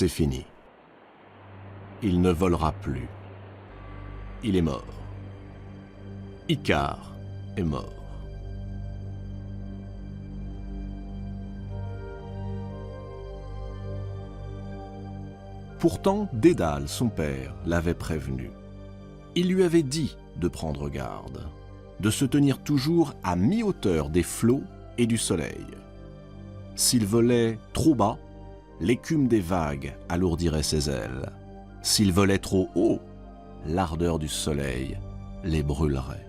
C'est fini. Il ne volera plus. Il est mort. Icare est mort. Pourtant, Dédale, son père, l'avait prévenu. Il lui avait dit de prendre garde, de se tenir toujours à mi-hauteur des flots et du soleil. S'il volait trop bas, l'écume des vagues alourdirait ses ailes. S'il volait trop haut, l'ardeur du soleil les brûlerait.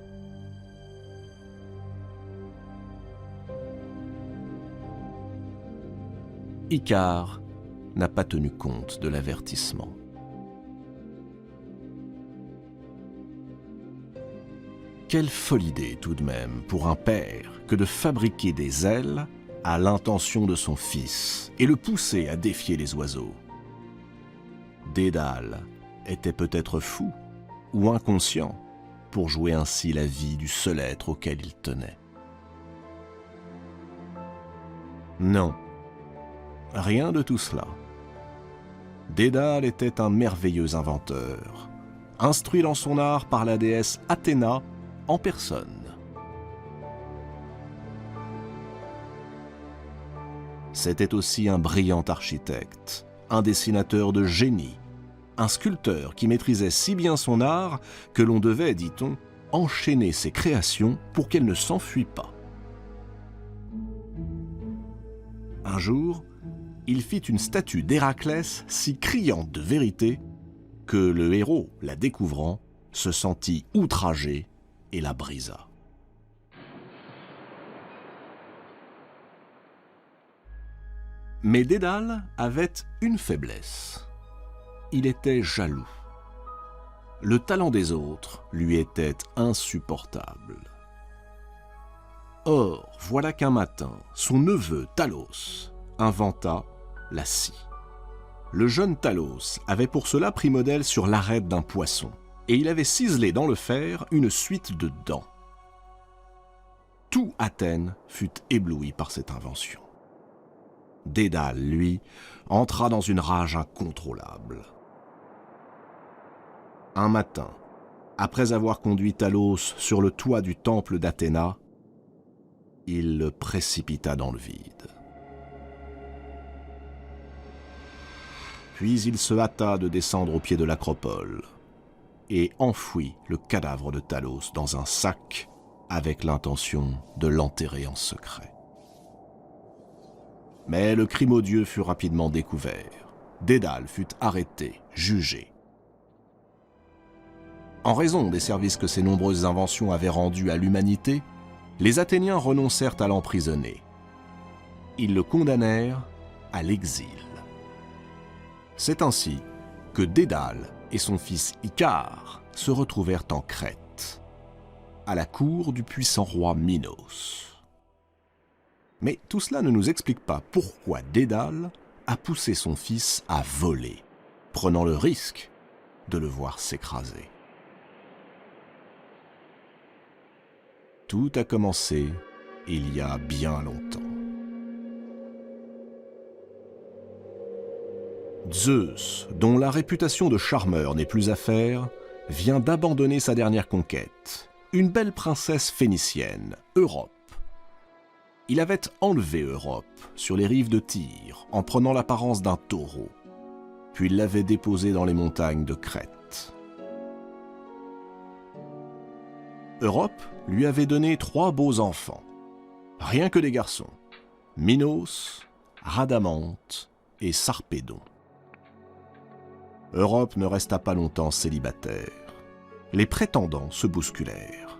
Icare n'a pas tenu compte de l'avertissement. Quelle folle idée tout de même pour un père que de fabriquer des ailes à l'intention de son fils et le pousser à défier les oiseaux. Dédale était peut-être fou ou inconscient pour jouer ainsi la vie du seul être auquel il tenait. Non, rien de tout cela. Dédale était un merveilleux inventeur, instruit dans son art par la déesse Athéna en personne. C'était aussi un brillant architecte, un dessinateur de génie, un sculpteur qui maîtrisait si bien son art que l'on devait, dit-on, enchaîner ses créations pour qu'elles ne s'enfuient pas. Un jour, il fit une statue d'Héraclès si criante de vérité que le héros, la découvrant, se sentit outragé et la brisa. Mais Dédale avait une faiblesse. Il était jaloux. Le talent des autres lui était insupportable. Or, voilà qu'un matin, son neveu Talos inventa la scie. Le jeune Talos avait pour cela pris modèle sur l'arête d'un poisson, et il avait ciselé dans le fer une suite de dents. Tout Athènes fut ébloui par cette invention. Dédale, lui, entra dans une rage incontrôlable. Un matin, après avoir conduit Talos sur le toit du temple d'Athéna, il le précipita dans le vide. Puis il se hâta de descendre au pied de l'acropole et enfouit le cadavre de Talos dans un sac avec l'intention de l'enterrer en secret. Mais le crime odieux fut rapidement découvert. Dédale fut arrêté, jugé. En raison des services que ses nombreuses inventions avaient rendus à l'humanité, les Athéniens renoncèrent à l'emprisonner. Ils le condamnèrent à l'exil. C'est ainsi que Dédale et son fils Icare se retrouvèrent en Crète, à la cour du puissant roi Minos. Mais tout cela ne nous explique pas pourquoi Dédale a poussé son fils à voler, prenant le risque de le voir s'écraser. Tout a commencé il y a bien longtemps. Zeus, dont la réputation de charmeur n'est plus à faire, vient d'abandonner sa dernière conquête, une belle princesse phénicienne, Europe. Il avait enlevé Europe sur les rives de Tyr en prenant l'apparence d'un taureau, puis il l'avait déposée dans les montagnes de Crète. Europe lui avait donné 3 beaux enfants, rien que des garçons, Minos, Rhadamante et Sarpédon. Europe ne resta pas longtemps célibataire. Les prétendants se bousculèrent.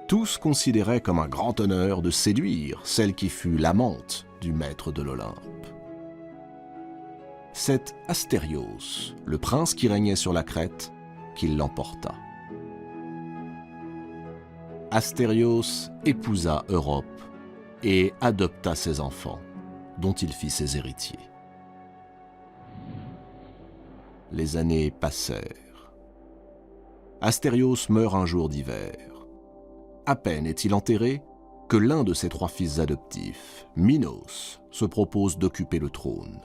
Tous considéraient comme un grand honneur de séduire celle qui fut l'amante du maître de l'Olympe. C'est Astérios, le prince qui régnait sur la Crète, qui l'emporta. Astérios épousa Europe et adopta ses enfants, dont il fit ses héritiers. Les années passèrent. Astérios meurt un jour d'hiver. À peine est-il enterré que l'un de ses 3 fils adoptifs, Minos, se propose d'occuper le trône.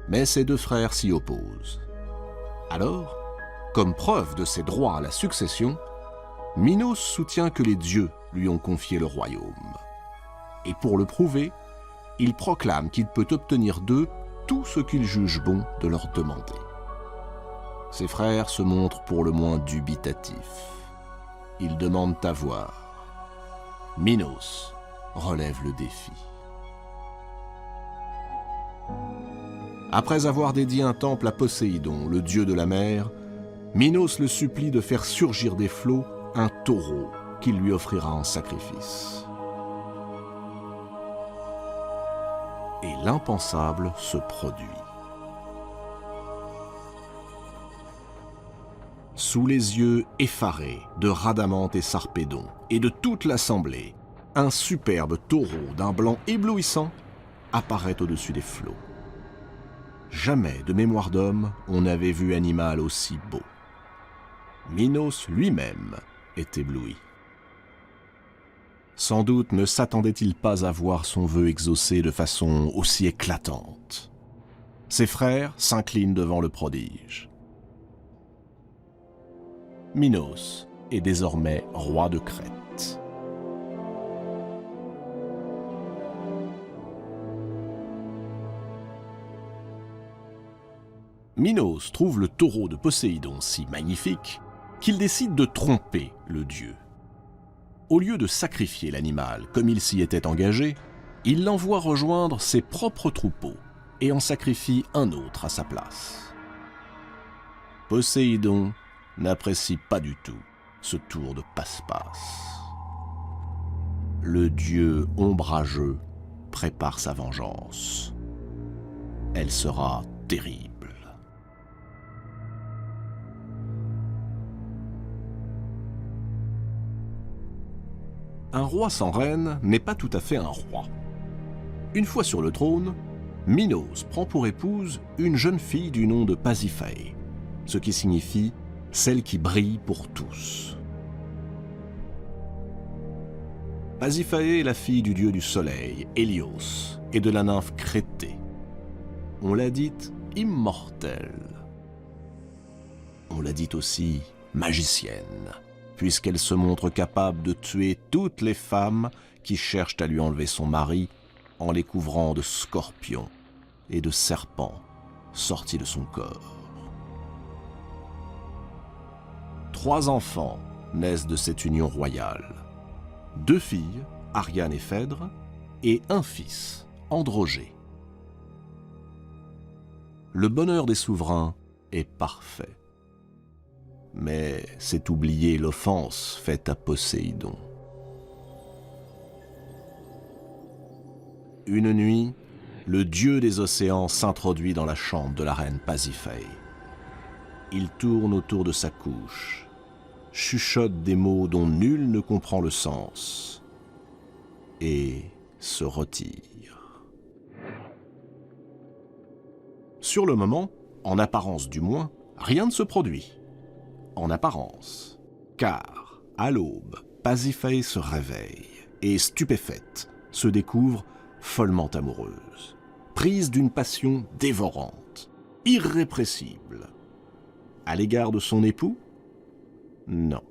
mais ses deux frères s'y opposent. Alors, comme preuve de ses droits à la succession, Minos soutient que les dieux lui ont confié le royaume. Et pour le prouver, il proclame qu'il peut obtenir d'eux tout ce qu'il juge bon de leur demander. Ses frères se montrent pour le moins dubitatifs. Ils demandent à voir. Minos relève le défi. Après avoir dédié un temple à Poséidon, le dieu de la mer, Minos le supplie de faire surgir des flots un taureau qu'il lui offrira en sacrifice. Et l'impensable se produit. Sous les yeux effarés de Rhadamante et Sarpédon et de toute l'assemblée, un superbe taureau d'un blanc éblouissant apparaît au-dessus des flots. Jamais de mémoire d'homme on n'avait vu animal aussi beau. Minos lui-même est ébloui. Sans doute ne s'attendait-il pas à voir son vœu exaucé de façon aussi éclatante. Ses frères s'inclinent devant le prodige. Minos est désormais roi de Crète. Minos trouve le taureau de Poséidon si magnifique qu'il décide de tromper le dieu. Au lieu de sacrifier l'animal comme il s'y était engagé, il l'envoie rejoindre ses propres troupeaux et en sacrifie un autre à sa place. Poséidon n'apprécie pas du tout ce tour de passe-passe. Le dieu ombrageux prépare sa vengeance. Elle sera terrible. Un roi sans reine n'est pas tout à fait un roi. Une fois sur le trône, Minos prend pour épouse une jeune fille du nom de Pasiphae, ce qui signifie « celle qui brille pour tous ». Pasiphae est la fille du dieu du soleil, Hélios, et de la nymphe Crété. On l'a dite immortelle. On l'a dite aussi magicienne, puisqu'elle se montre capable de tuer toutes les femmes qui cherchent à lui enlever son mari en les couvrant de scorpions et de serpents sortis de son corps. 3 enfants naissent de cette union royale. 2 filles, Ariane et Phèdre, et un fils, Androgée. Le bonheur des souverains est parfait. Mais c'est oublier l'offense faite à Poséidon. Une nuit, le dieu des océans s'introduit dans la chambre de la reine Pasiphae. Il tourne autour de sa couche, chuchote des mots dont nul ne comprend le sens, et se retire. Sur le moment, en apparence du moins, rien ne se produit. En apparence, car, à l'aube, Pasiphae se réveille et, stupéfaite, se découvre follement amoureuse, prise d'une passion dévorante, irrépressible. À l'égard de son époux? Non.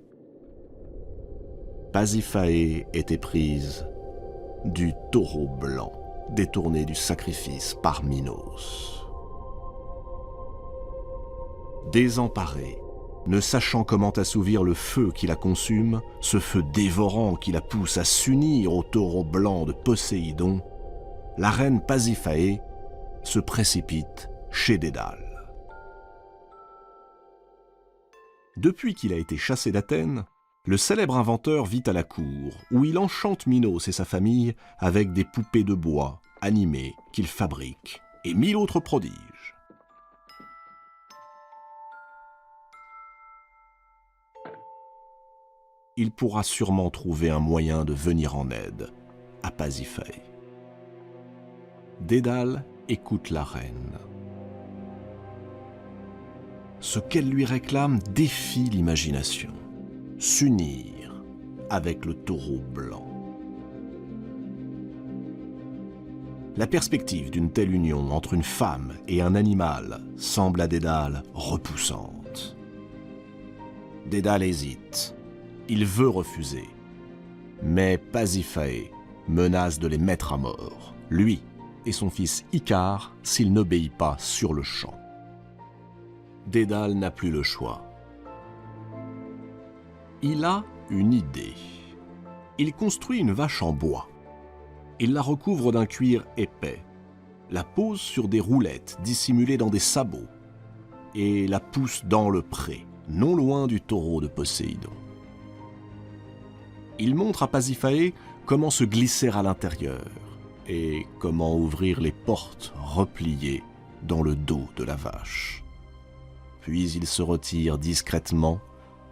Pasiphae était prise du taureau blanc détourné du sacrifice par Minos. Désemparée, ne sachant comment assouvir le feu qui la consume, ce feu dévorant qui la pousse à s'unir au taureau blanc de Poséidon, la reine Pasiphae se précipite chez Dédale. Depuis qu'il a été chassé d'Athènes, le célèbre inventeur vit à la cour, où il enchante Minos et sa famille avec des poupées de bois animées qu'il fabrique, et 1000 autres prodiges. Il pourra sûrement trouver un moyen de venir en aide à Pasiphae. Dédale écoute la reine. Ce qu'elle lui réclame défie l'imagination. S'unir avec le taureau blanc. La perspective d'une telle union entre une femme et un animal semble à Dédale repoussante. Dédale hésite. Il veut refuser. Mais Pasiphaë menace de les mettre à mort, lui et son fils Icare, s'il n'obéit pas sur le champ. Dédale n'a plus le choix. Il a une idée. Il construit une vache en bois. Il la recouvre d'un cuir épais, la pose sur des roulettes dissimulées dans des sabots et la pousse dans le pré, non loin du taureau de Poséidon. Il montre à Pasiphaë comment se glisser à l'intérieur et comment ouvrir les portes repliées dans le dos de la vache. Puis il se retire discrètement,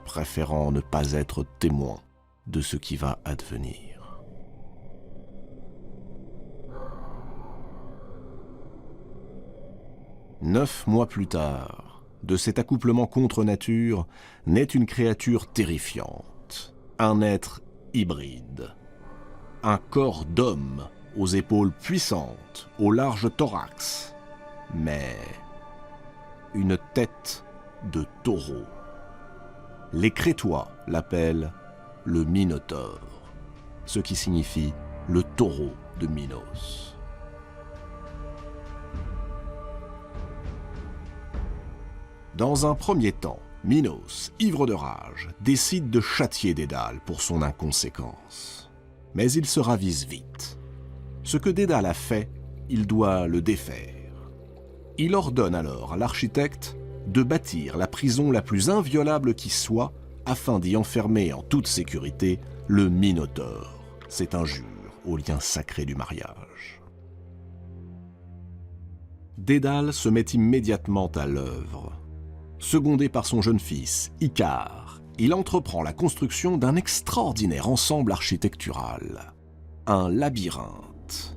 préférant ne pas être témoin de ce qui va advenir. 9 mois plus tard, de cet accouplement contre nature, naît une créature terrifiante, un être hybride. Un corps d'homme, aux épaules puissantes, au large thorax, mais une tête de taureau. Les Crétois l'appellent le Minotaure, ce qui signifie le taureau de Minos. Dans un premier temps, Minos, ivre de rage, décide de châtier Dédale pour son inconséquence. Mais il se ravise vite. Ce que Dédale a fait, il doit le défaire. Il ordonne alors à l'architecte de bâtir la prison la plus inviolable qui soit afin d'y enfermer en toute sécurité le Minotaure. C'est injure au lien sacré du mariage. Dédale se met immédiatement à l'œuvre. Secondé par son jeune fils, Icare, il entreprend la construction d'un extraordinaire ensemble architectural, un labyrinthe.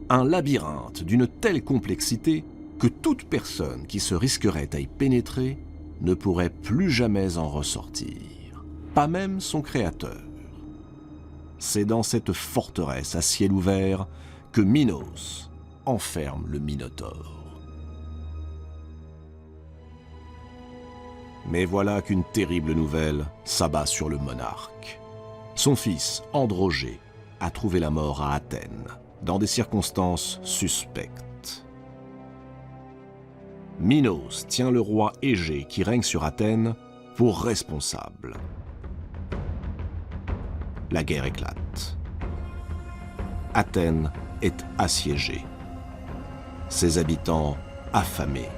Un labyrinthe d'une telle complexité que toute personne qui se risquerait à y pénétrer ne pourrait plus jamais en ressortir, pas même son créateur. C'est dans cette forteresse à ciel ouvert que Minos enferme le Minotaure. Mais voilà qu'une terrible nouvelle s'abat sur le monarque. Son fils, Androgée, a trouvé la mort à Athènes, dans des circonstances suspectes. Minos tient le roi Égée qui règne sur Athènes pour responsable. La guerre éclate. Athènes est assiégée. Ses habitants affamés.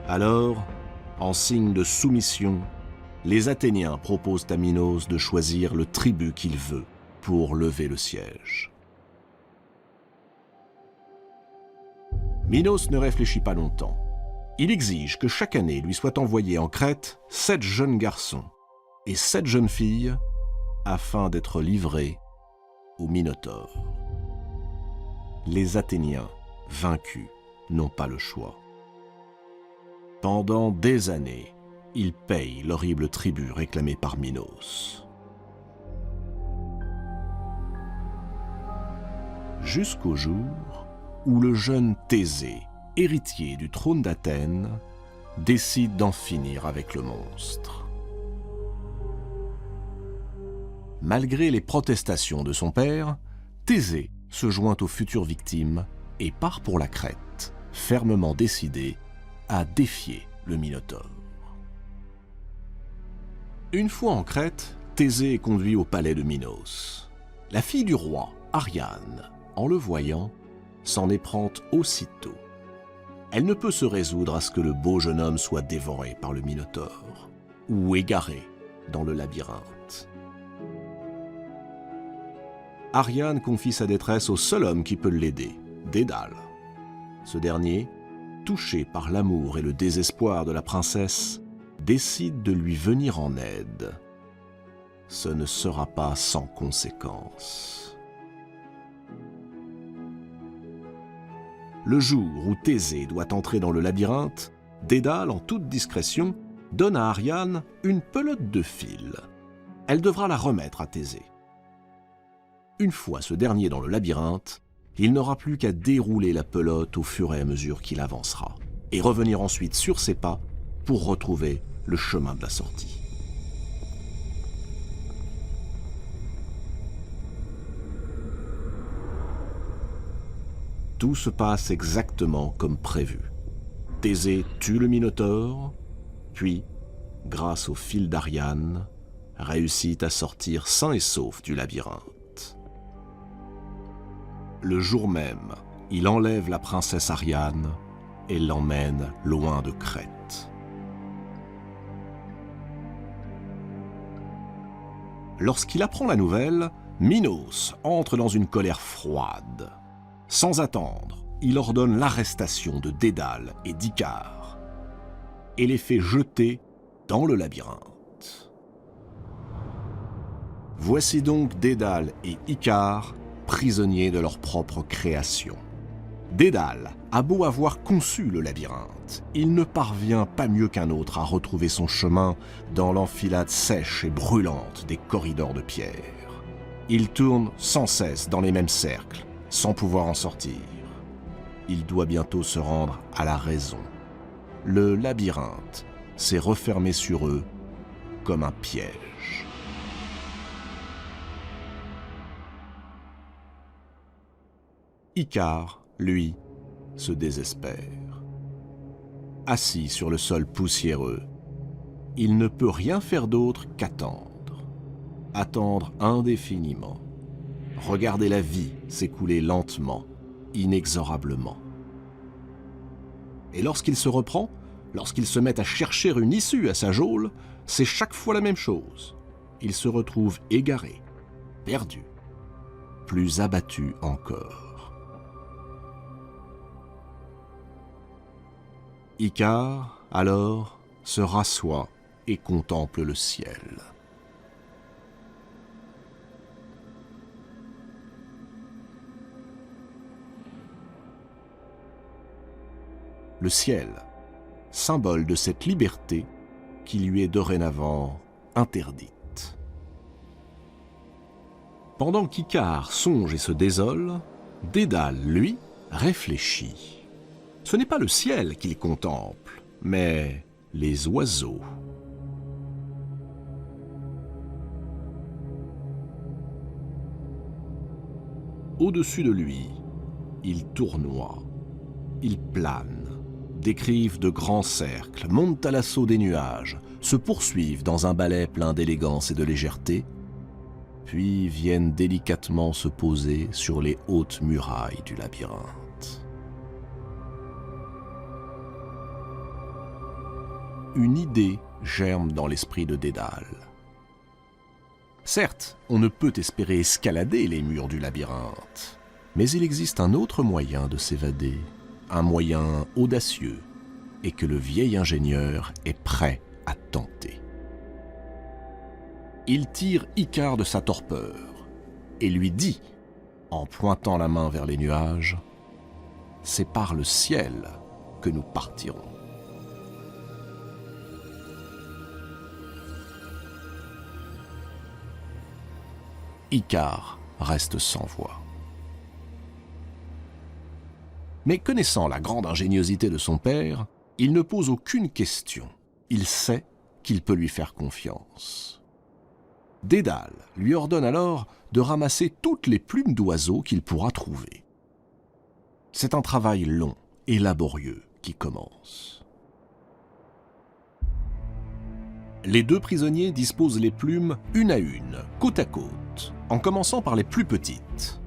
Alors, en signe de soumission, les Athéniens proposent à Minos de choisir le tribut qu'il veut pour lever le siège. Minos ne réfléchit pas longtemps. Il exige que chaque année lui soit envoyé en Crète 7 jeunes garçons et 7 jeunes filles afin d'être livrés au Minotaure. Les Athéniens, vaincus, n'ont pas le choix. Pendant des années, ils payent l'horrible tribut réclamé par Minos. Jusqu'au jour où le jeune Thésée, héritier du trône d'Athènes, décide d'en finir avec le monstre. Malgré les protestations de son père, Thésée se joint aux futures victimes et part pour la Crète, fermement décidé à défier le Minotaure. Une fois en Crète, Thésée est conduit au palais de Minos. La fille du roi, Ariane, en le voyant, s'en éprend aussitôt. Elle ne peut se résoudre à ce que le beau jeune homme soit dévoré par le Minotaure ou égaré dans le labyrinthe. Ariane confie sa détresse au seul homme qui peut l'aider, Dédale. Ce dernier, touché par l'amour et le désespoir de la princesse, décide de lui venir en aide. Ce ne sera pas sans conséquence. Le jour où Thésée doit entrer dans le labyrinthe, Dédale, en toute discrétion, donne à Ariane une pelote de fil. Elle devra la remettre à Thésée. Une fois ce dernier dans le labyrinthe, il n'aura plus qu'à dérouler la pelote au fur et à mesure qu'il avancera, et revenir ensuite sur ses pas pour retrouver le chemin de la sortie. Tout se passe exactement comme prévu. Thésée tue le Minotaure, puis, grâce au fil d'Ariane, réussit à sortir sain et sauf du labyrinthe. Le jour même, il enlève la princesse Ariane et l'emmène loin de Crète. Lorsqu'il apprend la nouvelle, Minos entre dans une colère froide. Sans attendre, il ordonne l'arrestation de Dédale et d'Icare et les fait jeter dans le labyrinthe. Voici donc Dédale et Icare, prisonniers de leur propre création. Dédale a beau avoir conçu le labyrinthe, il ne parvient pas mieux qu'un autre à retrouver son chemin dans l'enfilade sèche et brûlante des corridors de pierre. Il tourne sans cesse dans les mêmes cercles, sans pouvoir en sortir. Il doit bientôt se rendre à la raison. Le labyrinthe s'est refermé sur eux comme un piège. Icare, lui, se désespère. Assis sur le sol poussiéreux, il ne peut rien faire d'autre qu'attendre. Attendre indéfiniment. Regarder la vie s'écouler lentement, inexorablement. Et lorsqu'il se reprend, lorsqu'il se met à chercher une issue à sa geôle, c'est chaque fois la même chose. Il se retrouve égaré, perdu, plus abattu encore. Icare, alors, se rassoit et contemple le ciel. Le ciel, symbole de cette liberté qui lui est dorénavant interdite. Pendant qu'Icare songe et se désole, Dédale, lui, réfléchit. Ce n'est pas le ciel qu'il contemple, mais les oiseaux. Au-dessus de lui, il tournoie, il plane, décrivent de grands cercles, montent à l'assaut des nuages, se poursuivent dans un ballet plein d'élégance et de légèreté, puis viennent délicatement se poser sur les hautes murailles du labyrinthe. Une idée germe dans l'esprit de Dédale. Certes, on ne peut espérer escalader les murs du labyrinthe, mais il existe un autre moyen de s'évader. Un moyen audacieux et que le vieil ingénieur est prêt à tenter. Il tire Icare de sa torpeur et lui dit, en pointant la main vers les nuages, « C'est par le ciel que nous partirons. » Icare reste sans voix. Mais connaissant la grande ingéniosité de son père, il ne pose aucune question. Il sait qu'il peut lui faire confiance. Dédale lui ordonne alors de ramasser toutes les plumes d'oiseaux qu'il pourra trouver. C'est un travail long et laborieux qui commence. Les deux prisonniers disposent les plumes une à une, côte à côte, en commençant par les plus petites.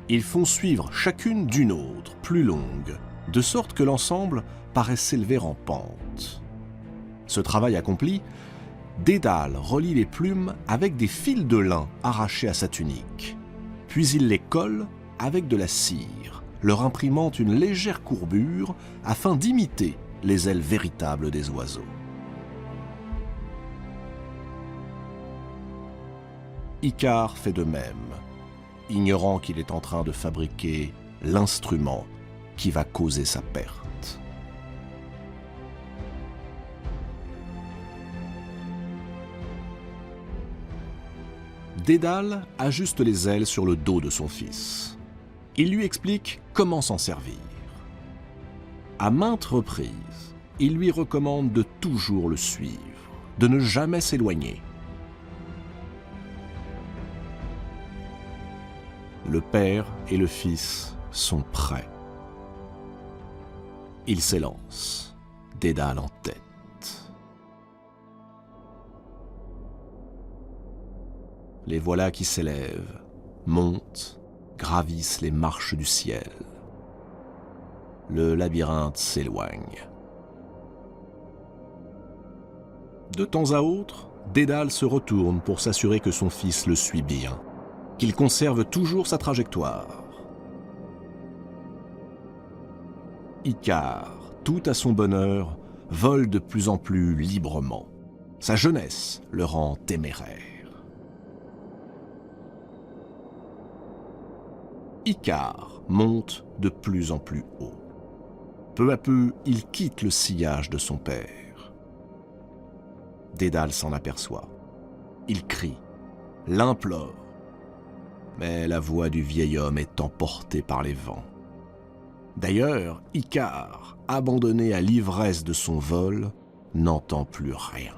Ils font suivre chacune d'une autre, plus longue, de sorte que l'ensemble paraît s'élever en pente. Ce travail accompli, Dédale relie les plumes avec des fils de lin arrachés à sa tunique. Puis il les colle avec de la cire, leur imprimant une légère courbure afin d'imiter les ailes véritables des oiseaux. Icare fait de même, ignorant qu'il est en train de fabriquer l'instrument qui va causer sa perte. Dédale ajuste les ailes sur le dos de son fils. Il lui explique comment s'en servir. À maintes reprises, il lui recommande de toujours le suivre, de ne jamais s'éloigner. Le père et le fils sont prêts. Ils s'élancent, Dédale en tête. Les voilà qui s'élèvent, montent, gravissent les marches du ciel. Le labyrinthe s'éloigne. De temps à autre, Dédale se retourne pour s'assurer que son fils le suit bien, qu'il conserve toujours sa trajectoire. Icare, tout à son bonheur, vole de plus en plus librement. Sa jeunesse le rend téméraire. Icare monte de plus en plus haut. Peu à peu, il quitte le sillage de son père. Dédale s'en aperçoit. Il crie, l'implore. Mais la voix du vieil homme est emportée par les vents. D'ailleurs, Icare, abandonné à l'ivresse de son vol, n'entend plus rien.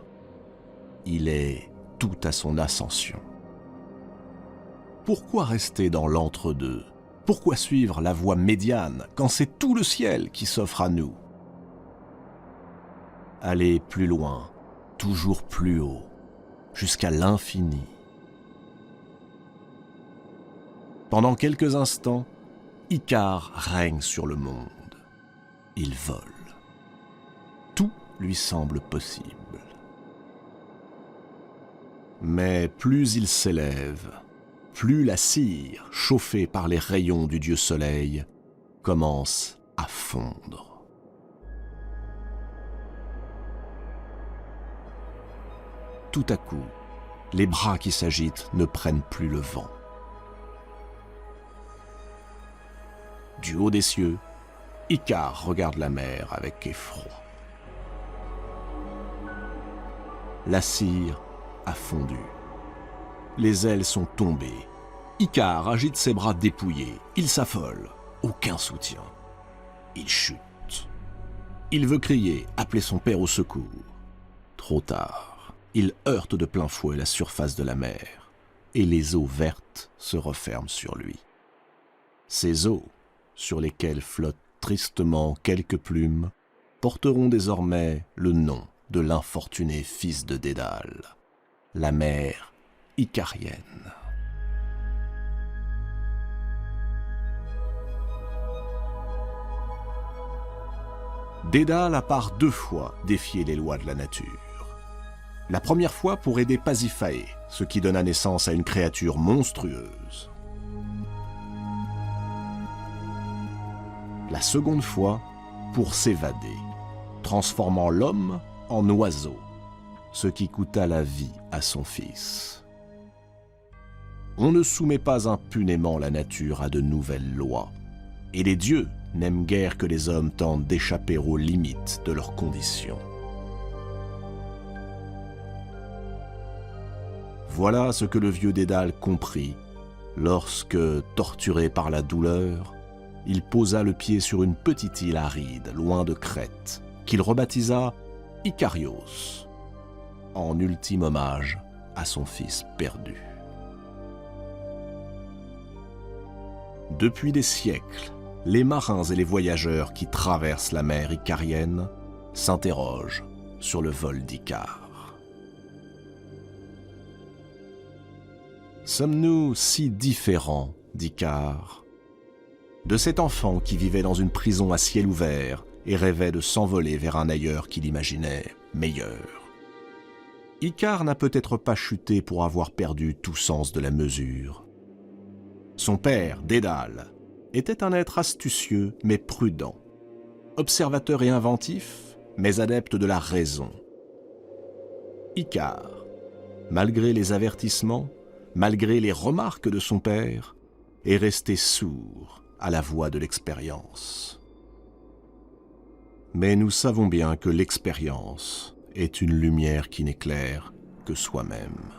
Il est tout à son ascension. Pourquoi rester dans l'entre-deux ? Pourquoi suivre la voie médiane quand c'est tout le ciel qui s'offre à nous ? Aller plus loin, toujours plus haut, jusqu'à l'infini. Pendant quelques instants, Icare règne sur le monde. Il vole. Tout lui semble possible. Mais plus il s'élève, plus la cire, chauffée par les rayons du dieu soleil, commence à fondre. Tout à coup, les bras qui s'agitent ne prennent plus le vent. Du haut des cieux, Icare regarde la mer avec effroi. La cire a fondu. Les ailes sont tombées. Icare agite ses bras dépouillés. Il s'affole. Aucun soutien. Il chute. Il veut crier, appeler son père au secours. Trop tard. Il heurte de plein fouet la surface de la mer. Et les eaux vertes se referment sur lui. Ces eaux, sur lesquelles flottent tristement quelques plumes, porteront désormais le nom de l'infortuné fils de Dédale, la mer icarienne. Dédale a par 2 fois défié les lois de la nature. La première fois pour aider Pasiphaé, ce qui donna naissance à une créature monstrueuse. La seconde fois pour s'évader, transformant l'homme en oiseau, ce qui coûta la vie à son fils. On ne soumet pas impunément la nature à de nouvelles lois, et les dieux n'aiment guère que les hommes tentent d'échapper aux limites de leurs conditions. Voilà ce que le vieux Dédale comprit lorsque, torturé par la douleur, il posa le pied sur une petite île aride, loin de Crète, qu'il rebaptisa Icarios, en ultime hommage à son fils perdu. Depuis des siècles, les marins et les voyageurs qui traversent la mer icarienne s'interrogent sur le vol d'Icare. Sommes-nous si différents d'Icare, de cet enfant qui vivait dans une prison à ciel ouvert et rêvait de s'envoler vers un ailleurs qu'il imaginait meilleur? Icare n'a peut-être pas chuté pour avoir perdu tout sens de la mesure. Son père, Dédale, était un être astucieux mais prudent, observateur et inventif, mais adepte de la raison. Icare, malgré les avertissements, malgré les remarques de son père, est resté sourd à la voix de l'expérience. Mais nous savons bien que l'expérience est une lumière qui n'éclaire que soi-même.